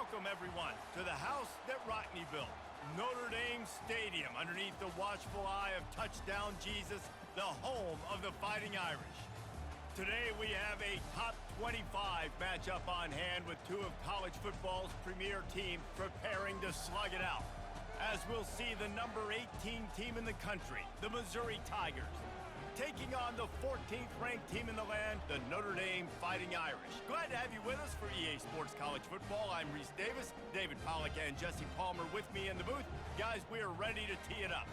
Welcome, everyone, to the house that Rockne built, Notre Dame Stadium, underneath the watchful eye of Touchdown Jesus, the home of the Fighting Irish. Today, we have a top 25 matchup on hand with two of college football's premier teams preparing to slug it out. As we'll see the number 18 team in the country, the Missouri Tigers, taking on the 14th ranked team in the land, the Notre Dame Fighting Irish. Glad to have you with us for EA Sports College Football. I'm Reese Davis, David Pollack and Jesse Palmer with me in the booth. Guys, we are ready to tee it up.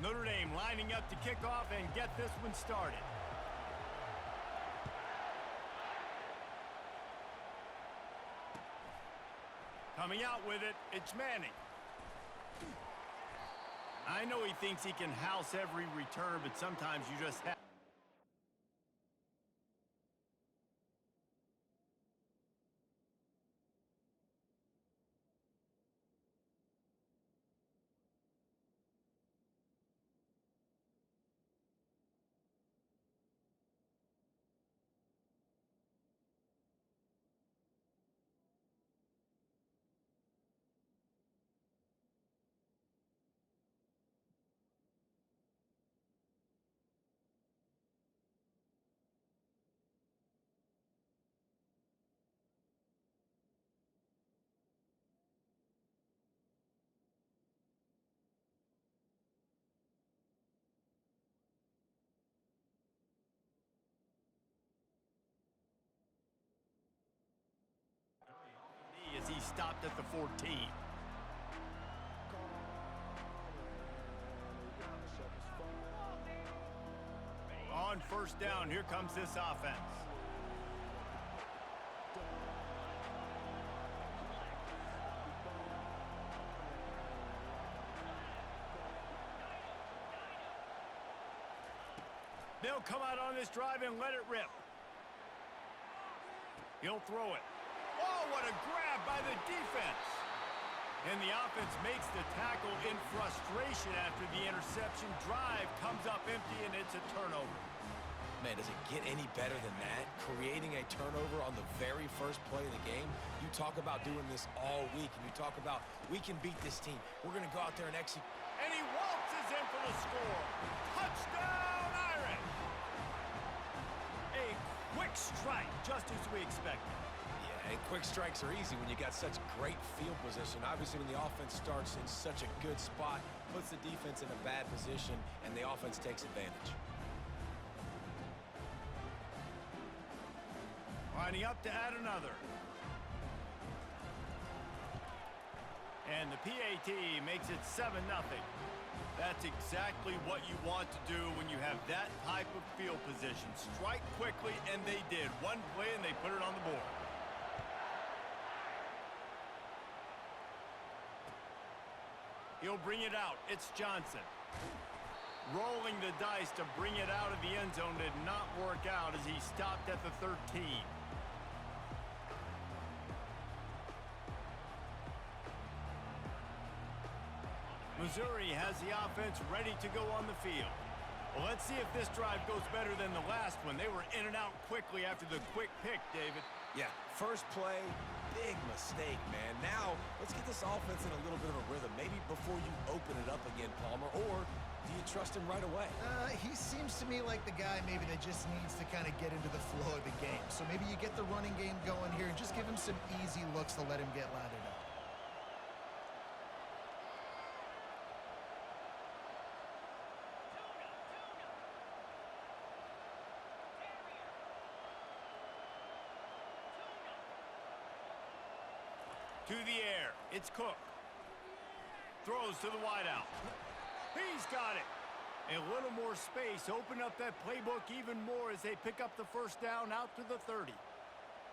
Notre Dame lining up to kick off and get this one started. Coming out with it, it's Manning. I know he thinks he can house every return, but sometimes you just have. As he stopped at the 14. On first down, here comes this offense. They'll come out on this drive and let it rip. He'll throw it. Oh, what a grab by the defense. And the offense makes the tackle in frustration after the interception. Drive comes up empty, and it's a turnover. Man, does it get any better than that? Creating a turnover on the very first play of the game. You talk about doing this all week, and you talk about, we can beat this team. We're going to go out there and execute. And he waltzes in for the score. Touchdown, Irish! A quick strike, just as we expected. And quick strikes are easy when you got such great field position. Obviously, when the offense starts in such a good spot, puts the defense in a bad position, and the offense takes advantage. Lining up to add another. And the PAT makes it 7-0. That's exactly what you want to do when you have that type of field position. Strike quickly, and they did. One play, and they put it on the board. He'll bring it out. It's Johnson. Rolling the dice to bring it out of the end zone did not work out as he stopped at the 13. Missouri has the offense ready to go on the field. Well, let's see if this drive goes better than the last one. They were in and out quickly after the quick pick, David. Yeah, first play, big mistake, man. Now, let's get this offense in a little bit of a rhythm. Maybe before you open it up again, Palmer, or do you trust him right away? He seems to me like the guy maybe that just needs to kind of get into the flow of the game. So maybe you get the running game going here and just give him some easy looks to let him get lathered up. To the air, it's Cook. Throws to the wideout. He's got it. A little more space, open up that playbook even more as they pick up the first down out to the 30.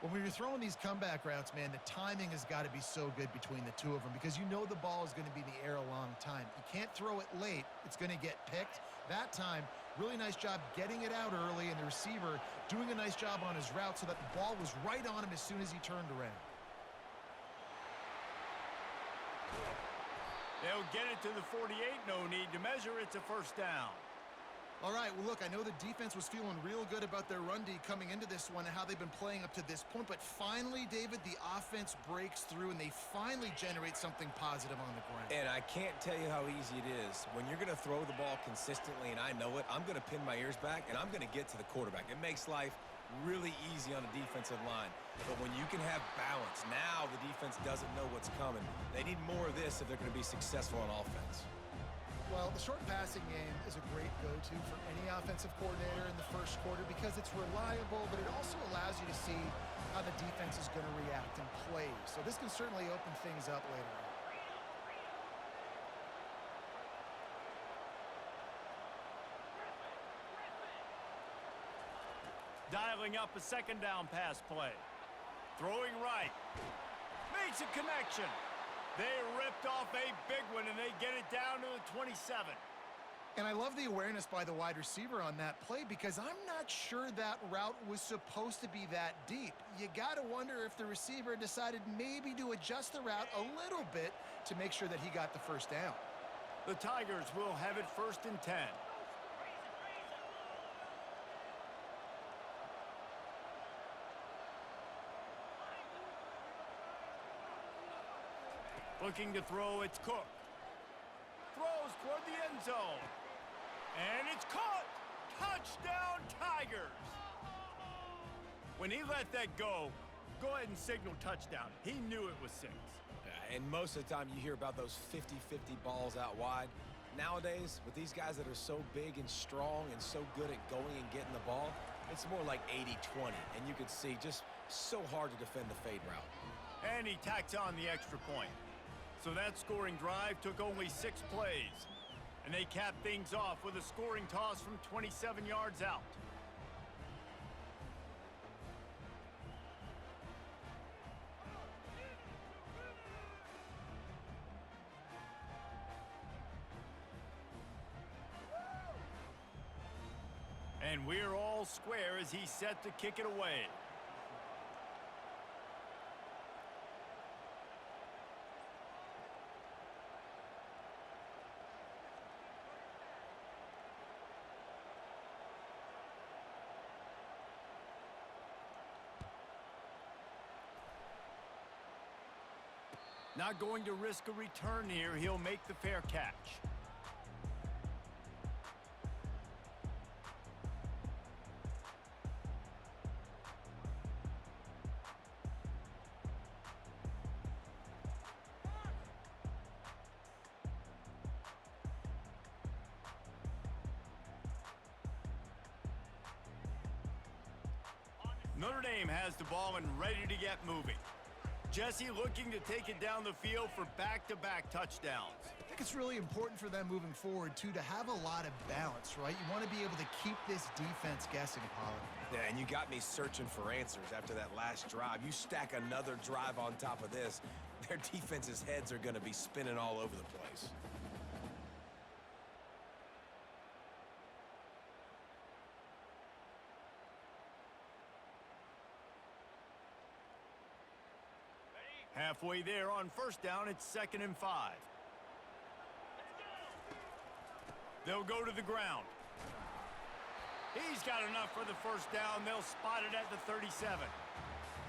When you're throwing these comeback routes, man, the timing has got to be so good between the two of them because you know the ball is going to be in the air a long time. You can't throw it late. It's going to get picked. That time, really nice job getting it out early, and the receiver doing a nice job on his route so that the ball was right on him as soon as he turned around. They'll get it to the 48, no need to measure. It's a first down. All right, well, look, I know the defense was feeling real good about their run D coming into this one and how they've been playing up to this point, but finally, David, the offense breaks through and they finally generate something positive on the ground. And I can't tell you how easy it is. When you're going to throw the ball consistently, and I know it, I'm going to pin my ears back, and I'm going to get to the quarterback. It makes life really easy on the defensive line. But when you can have balance, now the defense doesn't know what's coming. They need more of this if they're going to be successful on offense. Well, the short passing game is a great go-to for any offensive coordinator in the first quarter because it's reliable, but it also allows you to see how the defense is going to react and play. So this can certainly open things up later on. Dialing up a second down pass play. Throwing right. Makes a connection. They ripped off a big one, and they get it down to the 27. And I love the awareness by the wide receiver on that play because I'm not sure that route was supposed to be that deep. You got to wonder if the receiver decided maybe to adjust the route a little bit to make sure that he got the first down. The Tigers will have it 1st and 10. Looking to throw, it's Cook. Throws toward the end zone. And it's caught! Touchdown, Tigers! When he let that go ahead and signal touchdown. He knew it was 6. And most of the time you hear about those 50-50 balls out wide. Nowadays, with these guys that are so big and strong and so good at going and getting the ball, it's more like 80-20. And you can see just so hard to defend the fade route. And he tacks on the extra point. So that scoring drive took only 6 plays. And they capped things off with a scoring toss from 27 yards out. And we're all square as he's set to kick it away. Not going to risk a return here. He'll make the fair catch. Notre Dame has the ball and ready to get moving. Jesse looking to take it down the field for back-to-back touchdowns. I think it's really important for them moving forward, too, to have a lot of balance, right? You want to be able to keep this defense guessing, Pollard. Yeah, and you got me searching for answers after that last drive. You stack another drive on top of this, their defense's heads are going to be spinning all over the place. Halfway there on first down, it's 2nd and 5. They'll go to the ground. He's got enough for the first down. They'll spot it at the 37.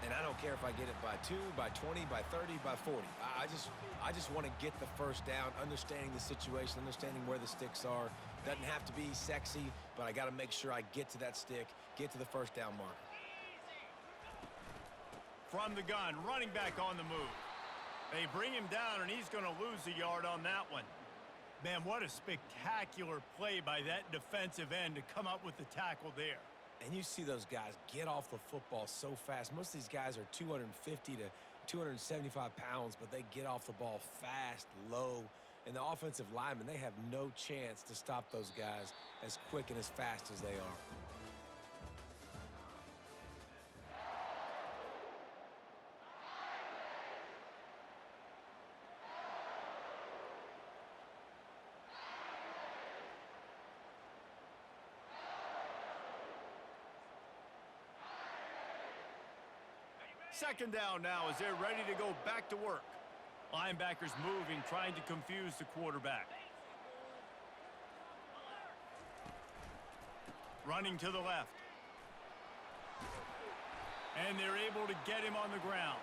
And I don't care if I get it by 2, by 20, by 30, by 40. I just want to get the first down, understanding the situation, understanding where the sticks are. Doesn't have to be sexy, but I got to make sure I get to that stick, get to the first down marker. From the gun, running back on the move. They bring him down, and he's going to lose a yard on that one. Man, what a spectacular play by that defensive end to come up with the tackle there. And you see those guys get off the football so fast. Most of these guys are 250 to 275 pounds, but they get off the ball fast, low. And the offensive linemen, they have no chance to stop those guys as quick and as fast as they are. Second down now as they're ready to go back to work. Linebackers moving, trying to confuse the quarterback. Running to the left. And they're able to get him on the ground.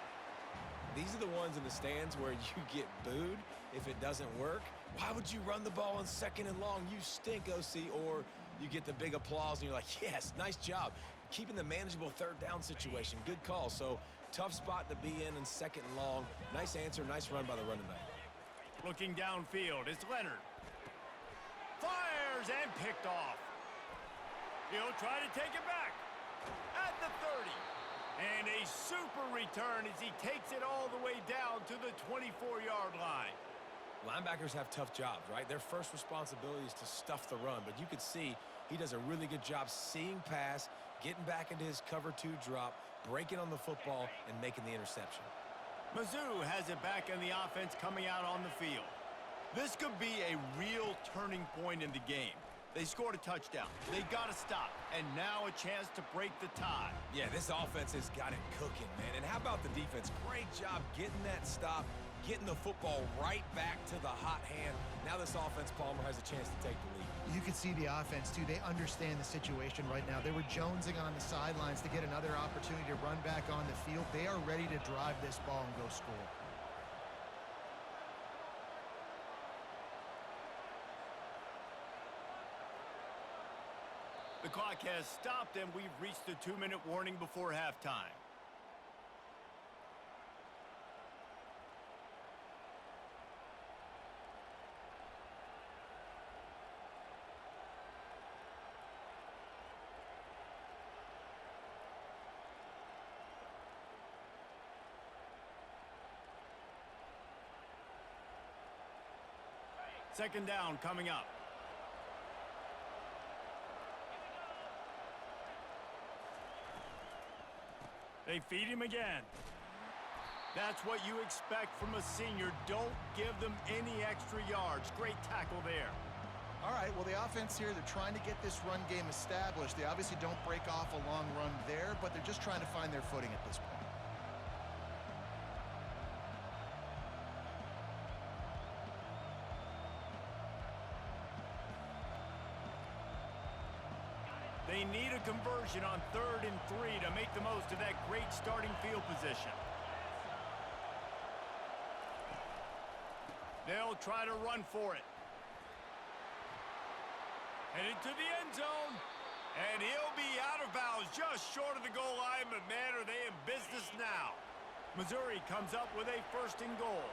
These are the ones in the stands where you get booed if it doesn't work. Why would you run the ball on 2nd and long? You stink, OC. Or you get the big applause and you're like, yes, nice job. Keeping the manageable 3rd down situation. Good call. So tough spot to be in 2nd and long. Nice answer, nice run by the running back. Looking downfield, it's Leonard. Fires and picked off. He'll try to take it back at the 30. And a super return as he takes it all the way down to the 24-yard line. Linebackers have tough jobs, right? Their first responsibility is to stuff the run, but you could see he does a really good job seeing pass, getting back into his cover 2 drop, breaking on the football, and making the interception. Mizzou has it back in the offense coming out on the field. This could be a real turning point in the game. They scored a touchdown. They got to stop. And now a chance to break the tie. Yeah, this offense has got it cooking, man. And how about the defense? Great job getting that stop, getting the football right back to the hot hand. Now this offense, Palmer, has a chance to take the lead. You can see the offense, too. They understand the situation right now. They were jonesing on the sidelines to get another opportunity to run back on the field. They are ready to drive this ball and go score. The clock has stopped, and we've reached the 2-minute warning before halftime. Second down coming up. They feed him again. That's what you expect from a senior. Don't give them any extra yards. Great tackle there. All right, well, the offense here, they're trying to get this run game established. They obviously don't break off a long run there, but they're just trying to find their footing at this point. They need a conversion on 3rd and 3 to make the most of that great starting field position. They'll try to run for it. Headed to the end zone. And he'll be out of bounds just short of the goal line, but man, are they in business now. Missouri comes up with a 1st and goal.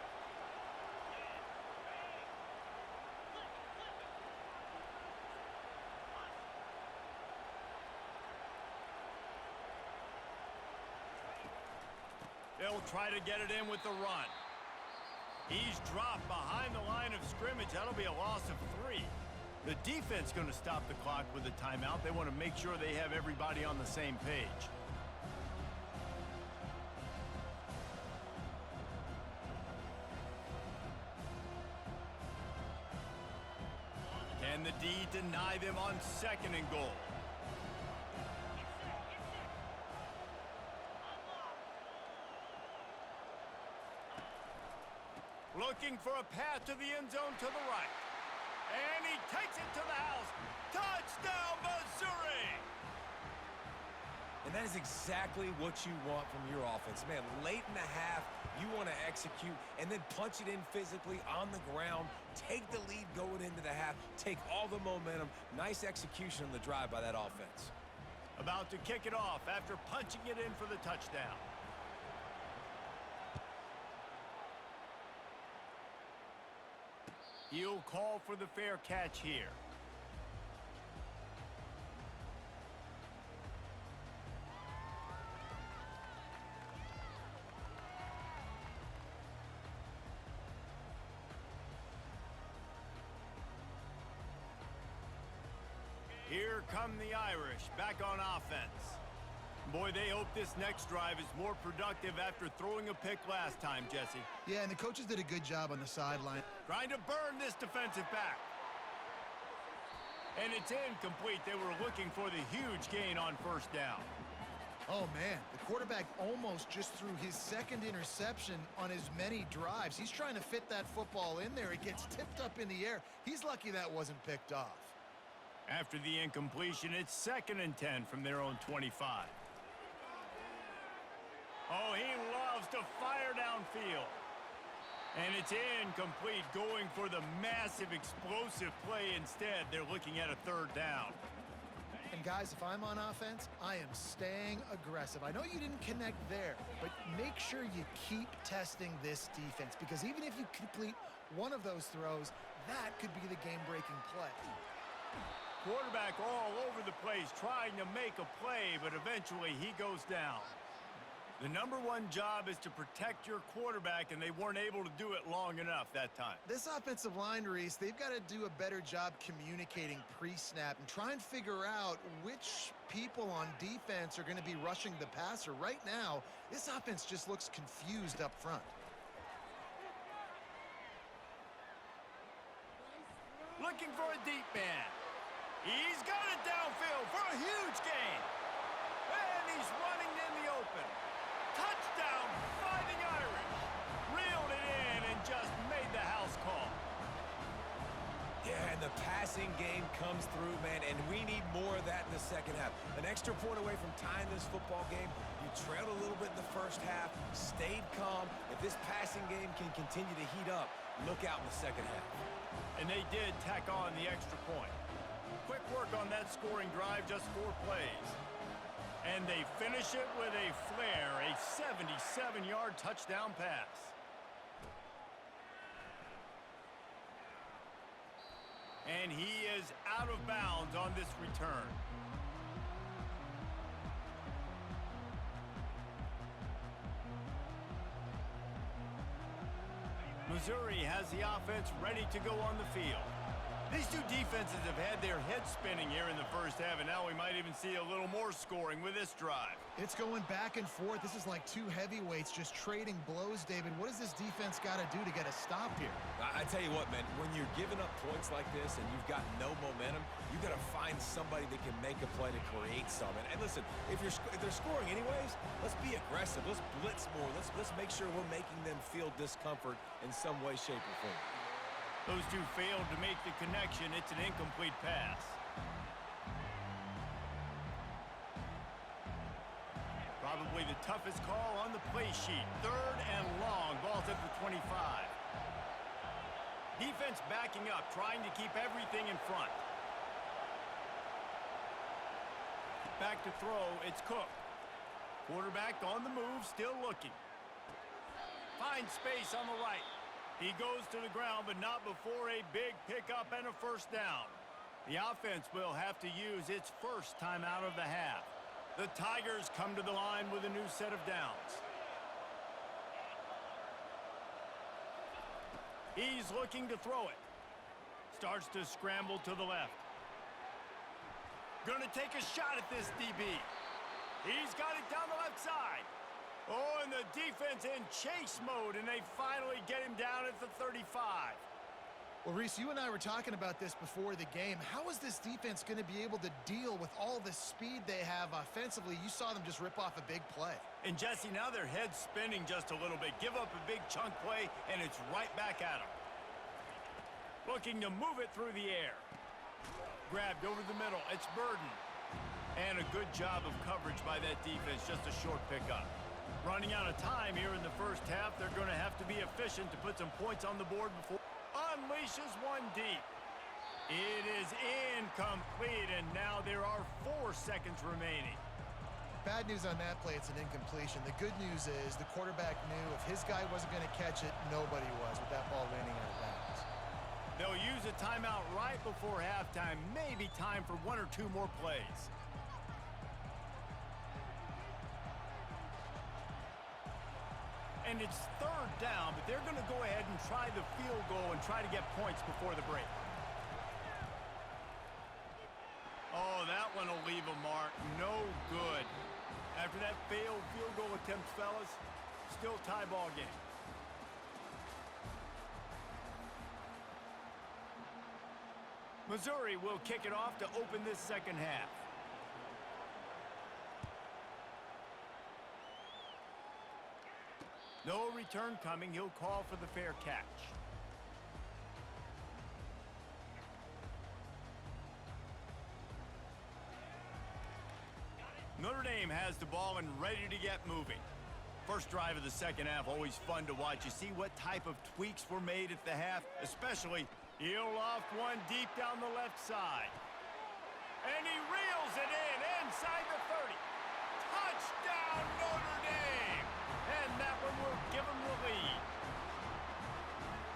They'll try to get it in with the run. He's dropped behind the line of scrimmage. That'll be a loss of 3. The defense going to stop the clock with a timeout. They want to make sure they have everybody on the same page. Can the D deny them on 2nd and goal? Looking for a path to the end zone to the right. And he takes it to the house. Touchdown, Missouri! And that is exactly what you want from your offense. Man, late in the half, you want to execute and then punch it in physically on the ground. Take the lead going into the half. Take all the momentum. Nice execution on the drive by that offense. About to kick it off after punching it in for the touchdown. He'll call for the fair catch here. Here come the Irish back on offense. Boy, they hope this next drive is more productive after throwing a pick last time, Jesse. Yeah, and the coaches did a good job on the sideline. Trying to burn this defensive back. And it's incomplete. They were looking for the huge gain on 1st down. Oh, man, the quarterback almost just threw his second interception on as many drives. He's trying to fit that football in there. It gets tipped up in the air. He's lucky that wasn't picked off. After the incompletion, it's 2nd and 10 from their own 25. Oh, he loves to fire downfield. And it's incomplete, going for the massive explosive play instead. They're looking at a 3rd down. And guys, if I'm on offense, I am staying aggressive. I know you didn't connect there, but make sure you keep testing this defense, because even if you complete one of those throws, that could be the game-breaking play. Quarterback all over the place trying to make a play, but eventually he goes down. The number one job is to protect your quarterback, and they weren't able to do it long enough that time. This offensive line, Reese, they've got to do a better job communicating pre-snap and try and figure out which people on defense are going to be rushing the passer. Right now, this offense just looks confused up front. Looking for a deep man. He's got it downfield for a huge gain. And he's running in the open. Touchdown, Fighting Irish. Reeled it in and just made the house call. Yeah, and the passing game comes through, man, and we need more of that in the second half. An extra point away from tying this football game. You trailed a little bit in the first half, stayed calm. If this passing game can continue to heat up, look out in the second half. And they did tack on the extra point. Quick work on that scoring drive, just 4 plays. And they finish it with a flair, a 77-yard touchdown pass. And he is out of bounds on this return. Missouri has the offense ready to go on the field. These two defenses have had their heads spinning here in the first half, and now we might even see a little more scoring with this drive. It's going back and forth. This is like two heavyweights just trading blows, David. What does this defense got to do to get a stop here? I tell you what, man, when you're giving up points like this and you've got no momentum, you got to find somebody that can make a play to create something. And listen, if they're scoring anyways, let's be aggressive. Let's blitz more. Let's make sure we're making them feel discomfort in some way, shape, or form. Those two failed to make the connection. It's an incomplete pass. Probably the toughest call on the play sheet. 3rd and long. Ball's at the 25. Defense backing up, trying to keep everything in front. Back to throw. It's Cook. Quarterback on the move, still looking. Finds space on the right. He goes to the ground, but not before a big pickup and a 1st down. The offense will have to use its first timeout of the half. The Tigers come to the line with a new set of downs. He's looking to throw it. Starts to scramble to the left. Gonna take a shot at this DB. He's got it down the left side. Oh, and the defense in chase mode, and they finally get him down at the 35. Well, Reese, you and I were talking about this before the game. How is this defense going to be able to deal with all the speed they have offensively? You saw them just rip off a big play. And, Jesse, now their head's spinning just a little bit. Give up a big chunk play, and it's right back at them. Looking to move it through the air. Grabbed over the middle. It's Burden. And a good job of coverage by that defense. Just a short pickup. Running out of time here in the first half. They're going to have to be efficient to put some points on the board before unleashes one deep. It is incomplete, and now there are 4 seconds remaining. Bad news on that play, it's an incompletion. The good news is the quarterback knew if his guy wasn't going to catch it, nobody was with that ball landing out of bounds. They'll use a timeout right before halftime. Maybe time for 1 or 2 more plays. And it's 3rd down, but they're going to go ahead and try the field goal and try to get points before the break. Oh, that one will leave a mark. No good. After that failed field goal attempt, fellas, still tie ball game. Missouri will kick it off to open this second half. return coming, he'll call for the fair catch. Notre Dame has the ball and ready to get moving. First drive of the second half, always fun to watch. You see what type of tweaks were made at the half, especially he'll loft one deep down the left side. And he reels it in inside the 30. Touchdown, Notre Dame! And that one will give him the lead.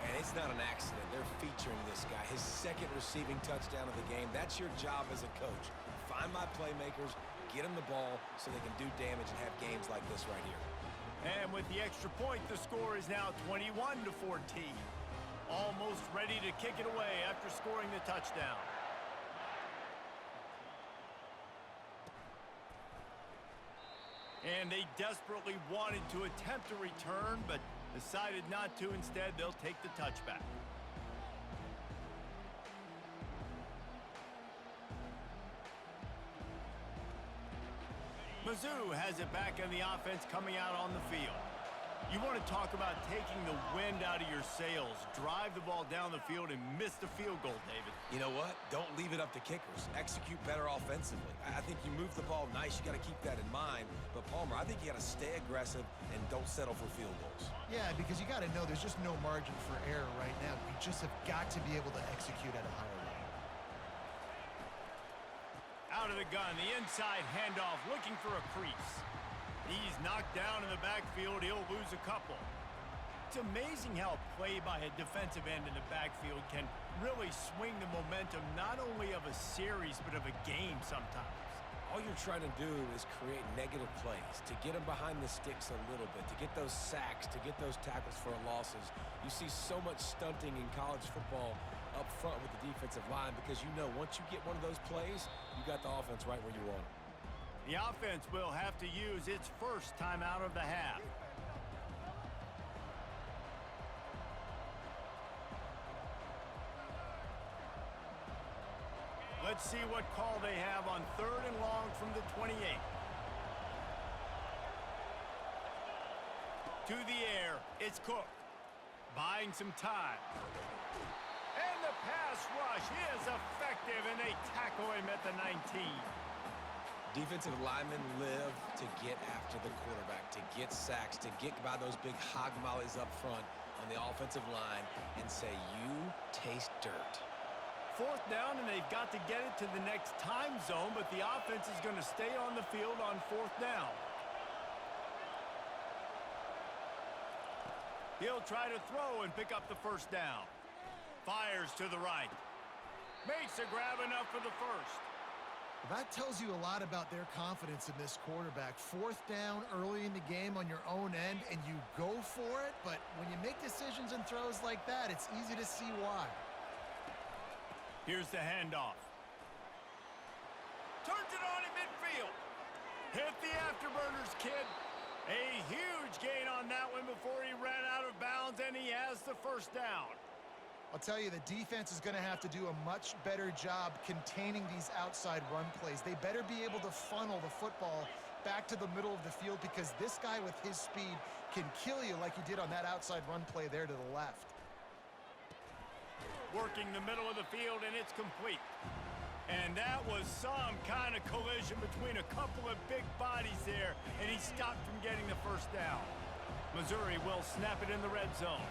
And it's not an accident. They're featuring this guy. His second receiving touchdown of the game. That's your job as a coach. Find my playmakers, get them the ball so they can do damage and have games like this right here. And with the extra point, the score is now 21-14. Almost ready to kick it away after scoring the touchdown. And they desperately wanted to attempt a return, but decided not to. Instead, they'll take the touchback. Mizzou has it back in the offense coming out on the field. You want to talk about taking the wind out of your sails. Drive the ball down the field and miss the field goal, David. You know what? Don't leave it up to kickers. Execute better offensively. I think you move the ball nice. You got to keep that in mind. But, Palmer, I think you got to stay aggressive and don't settle for field goals. Yeah, because you got to know there's just no margin for error right now. You just have got to be able to execute at a higher level. Out of the gun, the inside handoff, looking for a crease. He's knocked down in the backfield. He'll lose a couple. It's amazing how a play by a defensive end in the backfield can really swing the momentum not only of a series but of a game sometimes. All you're trying to do is create negative plays, to get them behind the sticks a little bit, to get those sacks, to get those tackles for losses. You see so much stunting in college football up front with the defensive line because you know once you get one of those plays, you got the offense right where you want it. The offense will have to use its first timeout of the half. Let's see what call they have on 3rd and long from the 28. To the air, it's Cook. Buying some time. And the pass rush is effective, and they tackle him at the 19. Defensive linemen live to get after the quarterback, to get sacks, to get by those big hog mollies up front on the offensive line and say, you taste dirt. 4th down, and they've got to get it to the next time zone, but the offense is going to stay on the field on 4th down. He'll try to throw and pick up the first down. Fires to the right. Makes a grab enough for the first. That tells you a lot about their confidence in this quarterback. 4th down early in the game on your own end, and you go for it, but when you make decisions and throws like that, it's easy to see why. Here's the handoff. Turns it on in midfield. Hit the afterburners, kid. A huge gain on that one before he ran out of bounds, and he has the first down. I'll tell you, the defense is going to have to do a much better job containing these outside run plays. They better be able to funnel the football back to the middle of the field because this guy with his speed can kill you like he did on that outside run play there to the left. Working the middle of the field, and it's complete. And that was some kind of collision between a couple of big bodies there, and he stopped from getting the first down. Missouri will snap it in the red zone.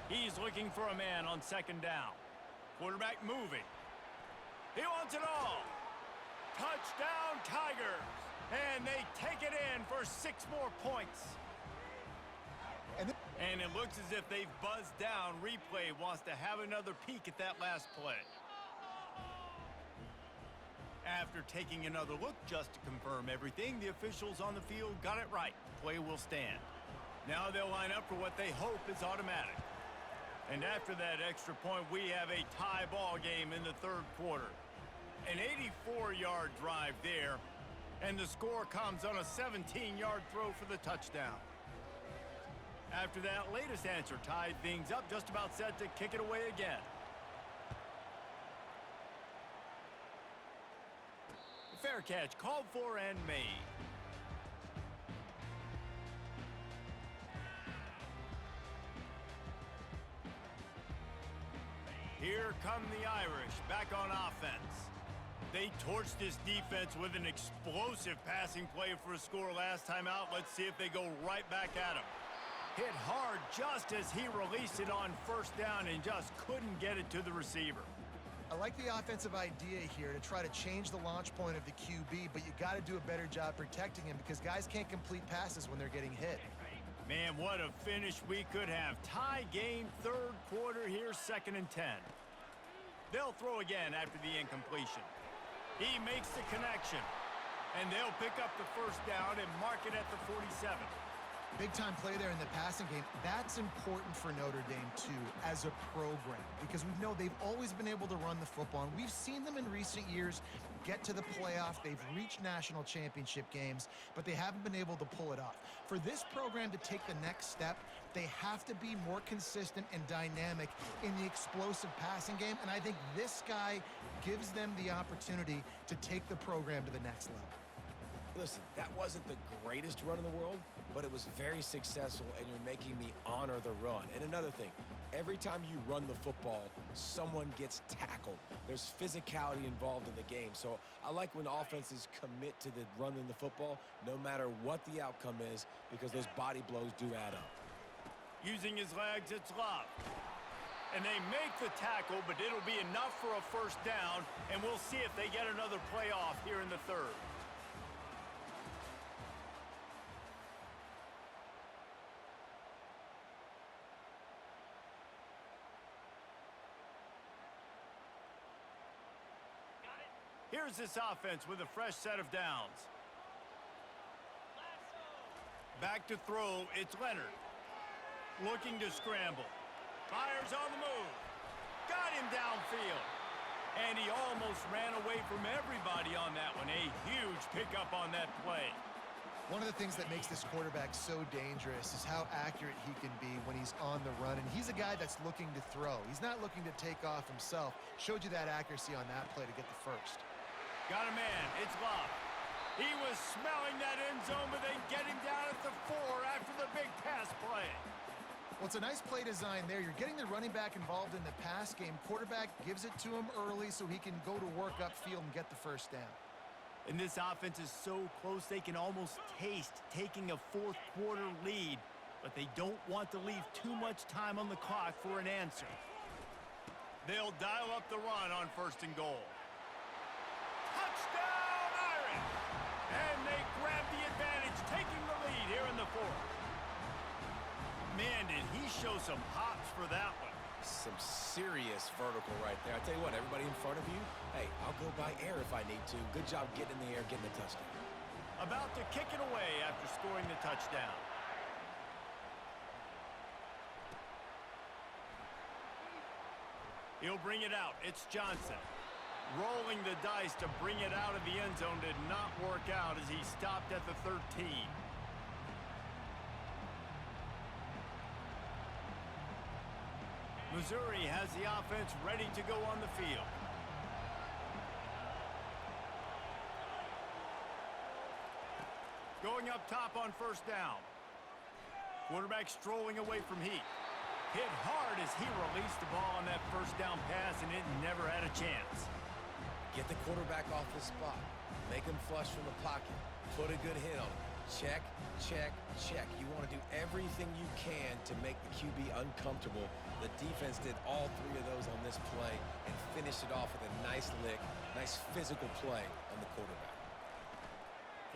He's looking for a man on 2nd down. Quarterback moving. He wants it all. Touchdown, Tigers. And they take it in for 6 more points. And it looks as if they've buzzed down. Replay wants to have another peek at that last play. After taking another look just to confirm everything, the officials on the field got it right. Play will stand. Now they'll line up for what they hope is automatic. And after that extra point, we have a tie ball game in the 3rd quarter. An 84-yard drive there, and the score comes on a 17-yard throw for the touchdown. After that latest answer tied things up, just about set to kick it away again. Fair catch called for and made. Here come the Irish back on offense. They torched this defense with an explosive passing play for a score last time out. Let's see if they go right back at him. Hit hard just as he released it on first down and just couldn't get it to the receiver. I like the offensive idea here to try to change the launch point of the QB, but you got to do a better job protecting him because guys can't complete passes when they're getting hit. Man, what a finish we could have. Tie game, third quarter here, 2nd and 10. They'll throw again after the incompletion. He makes the connection, and they'll pick up the first down and mark it at the 47. Big-time play there in the passing game. That's important for Notre Dame, too, as a program, because we know they've always been able to run the football, and we've seen them in recent years get to the playoff. They've reached national championship games, but they haven't been able to pull it off. For this program to take the next step, they have to be more consistent and dynamic in the explosive passing game, and I think this guy gives them the opportunity to take the program to the next level. Listen, that wasn't the greatest run in the world, but it was very successful, and you're making me honor the run. And another thing, every time you run the football, someone gets tackled. There's physicality involved in the game. So I like when offenses commit to the running the football, no matter what the outcome is, because those body blows do add up. Using his legs, it's Love. And they make the tackle, but it'll be enough for a first down, and we'll see if they get another playoff here in the third. Here's this offense with a fresh set of downs. Back to throw, it's Leonard. Looking to scramble. Fires on the move. Got him downfield. And he almost ran away from everybody on that one. A huge pickup on that play. One of the things that makes this quarterback so dangerous is how accurate he can be when he's on the run. And he's a guy that's looking to throw. He's not looking to take off himself. Showed you that accuracy on that play to get the first. Got a man. It's Love. He was smelling that end zone, but they get him down at the 4 after the big pass play. Well, it's a nice play design there. You're getting the running back involved in the pass game. Quarterback gives it to him early so he can go to work upfield and get the first down. And this offense is so close they can almost taste taking a fourth quarter lead, but they don't want to leave too much time on the clock for an answer. They'll dial up the run on 1st and goal. Touchdown, Irish! And they grab the advantage, taking the lead here in the 4th. Man, did he show some hops for that one. Some serious vertical right there. I tell you what, everybody in front of you, hey, I'll go by air if I need to. Good job getting in the air, getting the touchdown. About to kick it away after scoring the touchdown. He'll bring it out. It's Johnson. Rolling the dice to bring it out of the end zone did not work out as he stopped at the 13. Missouri has the offense ready to go on the field. Going up top on 1st down. Quarterback strolling away from Heath. Hit hard as he released the ball on that 1st down pass, and it never had a chance. Get the quarterback off the spot. Make him flush from the pocket. Put a good hit on him. Check, check, check. You want to do everything you can to make the QB uncomfortable. The defense did all 3 of those on this play and finished it off with a nice lick, nice physical play on the quarterback.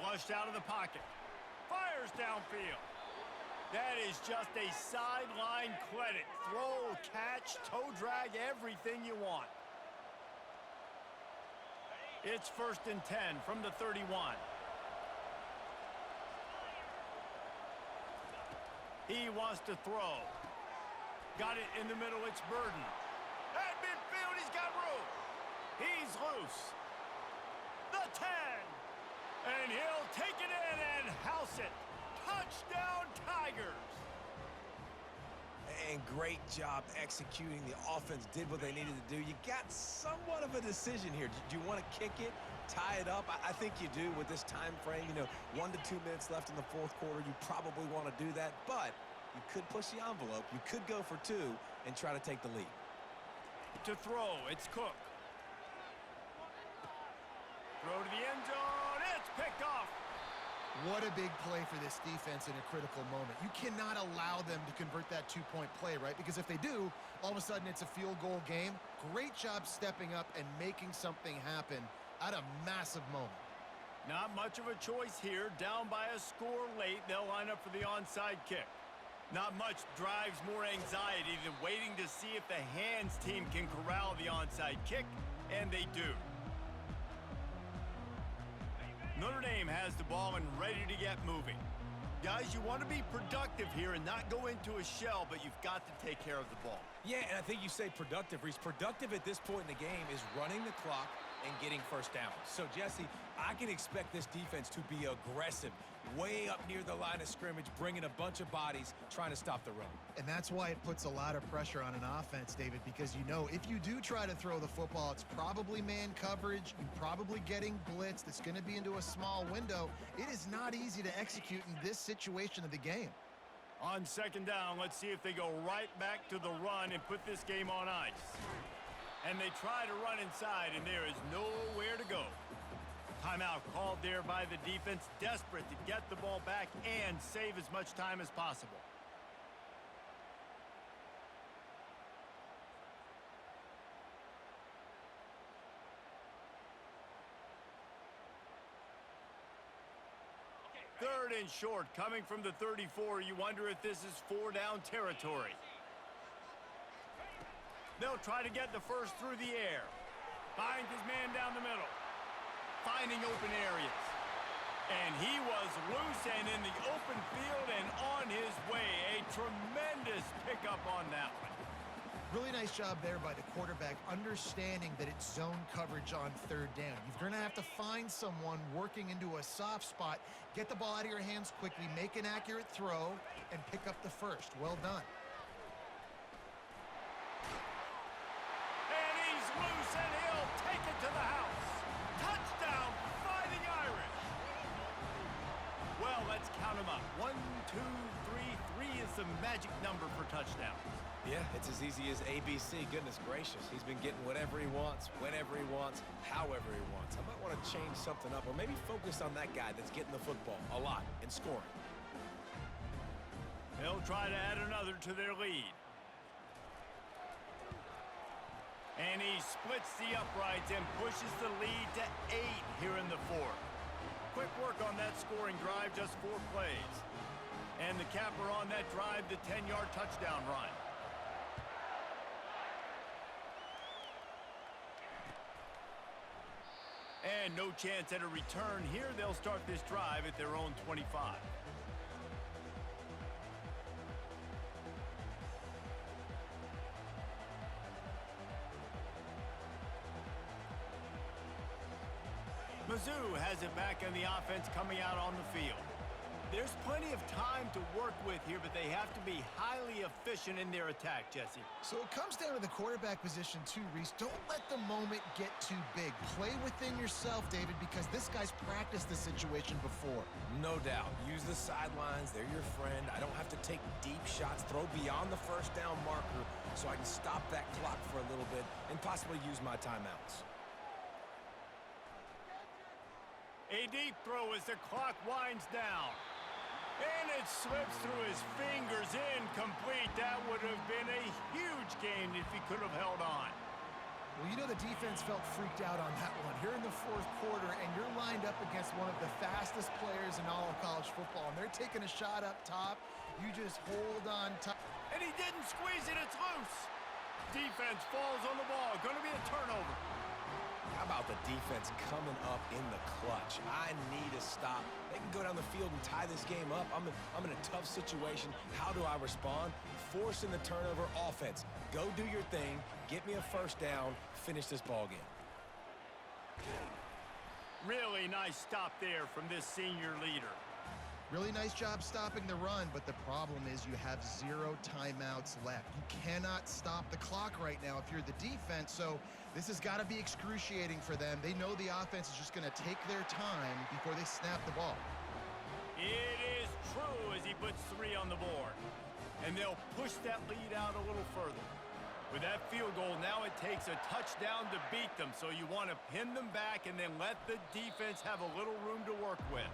Flushed out of the pocket. Fires downfield. That is just a sideline credit. Throw, catch, toe drag, everything you want. It's 1st and 10 from the 31. He wants to throw. Got it in the middle, it's Burden. At midfield, he's got room. He's loose. The 10. And he'll take it in and house it. Touchdown, Tigers. And great job executing. The offense did what they needed to do. You got somewhat of a decision here. Do you want to kick it, tie it up? I think you do with this time frame. 1 to 2 minutes left in the 4th quarter. You probably want to do that, but you could push the envelope. You could go for 2 and try to take the lead. To throw, it's Cook. Throw to the end zone. It's picked off. What a big play for this defense in a critical moment. You cannot allow them to convert that two-point play, right? Because if they do, all of a sudden it's a field goal game. Great job stepping up and making something happen at a massive moment. Not much of a choice here. Down by a score late, they'll line up for the onside kick. Not much drives more anxiety than waiting to see if the hands team can corral the onside kick, and they do. Notre Dame has the ball and ready to get moving. Guys, you want to be productive here and not go into a shell, but you've got to take care of the ball. Yeah, and I think you say productive, Reese. Productive at this point in the game is running the clock and getting first down. So, Jesse, I can expect this defense to be aggressive, way up near the line of scrimmage, bringing a bunch of bodies, trying to stop the run. And that's why it puts a lot of pressure on an offense, David, because you know if you do try to throw the football, it's probably man coverage. You're probably getting blitzed. It's going to be into a small window. It is not easy to execute in this situation of the game. On second down, let's see if they go right back to the run and put this game on ice. And they try to run inside, and there is nowhere to go. Timeout called there by the defense, desperate to get the ball back and save as much time as possible. Third and short, coming from the 34. You wonder if this is 4-down territory. They'll try to get the first through the air. Finds his man down the middle. Finding open areas. And he was loose and in the open field and on his way. A tremendous pickup on that one. Really nice job there by the quarterback, understanding that it's zone coverage on third down. You're going to have to find someone working into a soft spot, get the ball out of your hands quickly, make an accurate throw, and pick up the first. Well done. And he's loose, and he'll take it to the house. Touchdown, Fighting Irish. Well, let's count them up. 1, 2, 3. 3 is the magic number for touchdowns. Yeah, it's as easy as ABC. Goodness gracious. He's been getting whatever he wants, whenever he wants, however he wants. I might want to change something up or maybe focus on that guy that's getting the football a lot and scoring. They'll try to add another to their lead. And he splits the uprights and pushes the lead to 8 here in the fourth. Quick work on that scoring drive, just 4 plays. And the capper on that drive, the 10-yard touchdown run. And no chance at a return here. They'll start this drive at their own 25. Mizzou has it back in the offense coming out on the field. There's plenty of time to work with here, but they have to be highly efficient in their attack, Jesse. So it comes down to the quarterback position too, Reese. Don't let the moment get too big. Play within yourself, David, because this guy's practiced this situation before. No doubt. Use the sidelines. They're your friend. I don't have to take deep shots, throw beyond the first down marker so I can stop that clock for a little bit and possibly use my timeouts. A deep throw as the clock winds down. And it slips through his fingers, incomplete. That would have been a huge gain if he could have held on. Well, you know the defense felt freaked out on that one. Here in the fourth quarter, and you're lined up against one of the fastest players in all of college football, and they're taking a shot up top. You just hold on tight. And he didn't squeeze it. It's loose. Defense falls on the ball. Going to be a turnover. How about the defense coming up in the clutch? I need a stop. They can go down the field and tie this game up. I'm in a tough situation. How do I respond? Forcing the turnover. Offense. Go do your thing. Get me a first down. Finish this ball game. Really nice stop there from this senior leader. Really nice job stopping the run, but the problem is you have 0 timeouts left. You cannot stop the clock right now if you're the defense, so this has got to be excruciating for them. They know the offense is just going to take their time before they snap the ball. It is true as he puts 3 on the board. And they'll push that lead out a little further. With that field goal, now it takes a touchdown to beat them, so you want to pin them back and then let the defense have a little room to work with.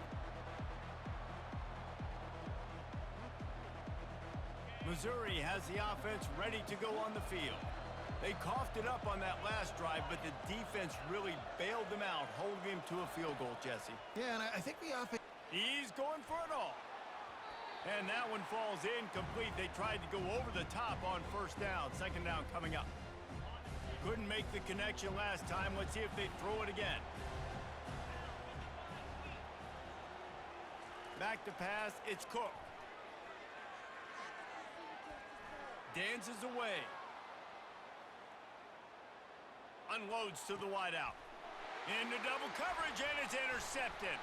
Missouri has the offense ready to go on the field. They coughed it up on that last drive, but the defense really bailed them out, holding him to a field goal, Jesse. Yeah, and I think the offense... He's going for it all. And that one falls incomplete. They tried to go over the top on first down. Second down coming up. Couldn't make the connection last time. Let's see if they throw it again. Back to pass. It's Cook. Dances away. Unloads to the wideout. Into double coverage, and it's intercepted.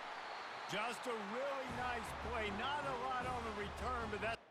Just a really nice play. Not a lot on the return, but that...